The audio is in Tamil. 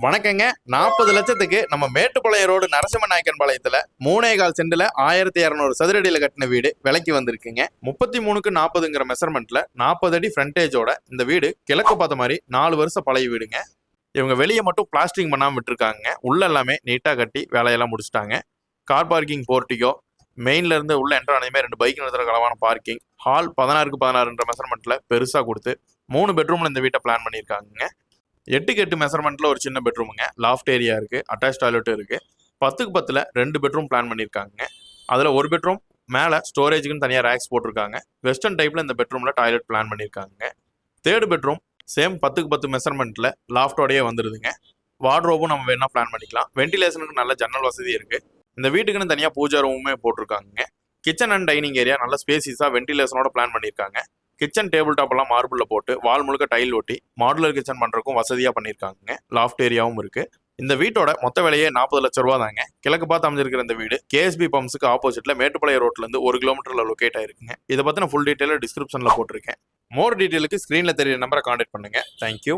வணக்கங்க. 40 லட்சத்துக்கு நம்ம மேட்டுப்பாளையம் ரோடு நரசிம்ம நாயக்கன் பாளையத்துல 3.25 சென்ட்ல 1200 சதுரடியில கட்டின வீடு விலைக்கு வந்திருக்குங்க. 33க்கு 40ங்கிற மெஷர்மெண்ட்ல 40 அடி ஃப்ரண்டேஜோட இந்த வீடு கிழக்கு பார்த்த மாதிரி 4 வருஷம் பழைய வீடுங்க. இவங்க வெளியே மட்டும் பிளாஸ்டிங் பண்ணாம விட்டுருக்காங்க. உள்ள எல்லாமே நீட்டா கட்டி வேலையெல்லாம் முடிச்சுட்டாங்க. கார் பார்க்கிங், போர்ட்டிகோ, மெயின்ல இருந்து உள்ள என்ட்ரு ஆனதுமே 2 பைக் நிறுத்துற அளவான பார்க்கிங், ஹால் 16க்கு 16ன்ற மெஷர்மெண்ட்ல பெருசா கொடுத்து 3 பெட்ரூம்ல இந்த வீட்டை பிளான் பண்ணியிருக்காங்க. 8க்கு 8 மெஷர்மெண்ட்ல ஒரு சின்ன பெட்ரூமுங்க. லாஃப்ட் ஏரியா இருக்கு, அட்டாச் டாய்லெட் இருக்கு. 10க்கு 10ல 2 பெட்ரூம் பிளான் பண்ணியிருக்காங்க. அதுல ஒரு பெட்ரூம் மேல ஸ்டோரேஜுக்குன்னு தனியாக ரேக்ஸ் போட்டிருக்காங்க. வெஸ்டர்ன் டைப்ல இந்த பெட்ரூம்ல டாய்லெட் பிளான் பண்ணியிருக்காங்க. தேர்ட் பெட்ரூம் சேம் 10க்கு 10 மெஷர்மெண்ட்ல லாஃப்டோடயே வந்துருதுங்க. வார்ட்ரோபும் நம்ம வேணா பிளான் பண்ணிக்கலாம். வென்டிலேஷனுக்கு நல்ல ஜன்னல் வசதி இருக்கு. இந்த வீட்டுக்குன்னு தனியாக பூஜா ரூமுமே போட்டிருக்காங்க. கிச்சன் அண்ட் டைனிங் ஏரியா நல்ல ஸ்பேசிஸா வென்டிலேஷனோட பிளான் பண்ணியிருக்காங்க. கிச்சன் டேபிள் டாப் எல்லாம் மார்பிள்ல போட்டு வால் முழுக்க டைல் ஒட்டி மாடுலர் கிச்சன் பண்றதுக்கும் வசதியா பண்ணியிருக்காங்க. லாஃப்ட் ஏரியாவும் இருக்கு. இந்த வீட்டோட மொத்த விலையே 40 லட்சம் ரூபா தாங்க. கிழக்கு பார்த்து அமைஞ்சிருக்கிற இந்த வீடு கேஎஸ்பி பம்ப்ஸுக்கு ஆப்போசிட்ல மேட்டுப்பாளையம் ரோட்ல இருந்து 1 கிலோமீட்டர்ல லொகேட் ஆயிருக்குங்க. இதை பத்தின ஃபுல் டீடைல் டிஸ்கிரிப்ஷன்ல போட்டிருக்கேன். மோர் டீடைலுக்கு ஸ்கிரீன்ல தெரியற நம்பரை கான்டாக்ட் பண்ணுங்க. தேங்க்யூ.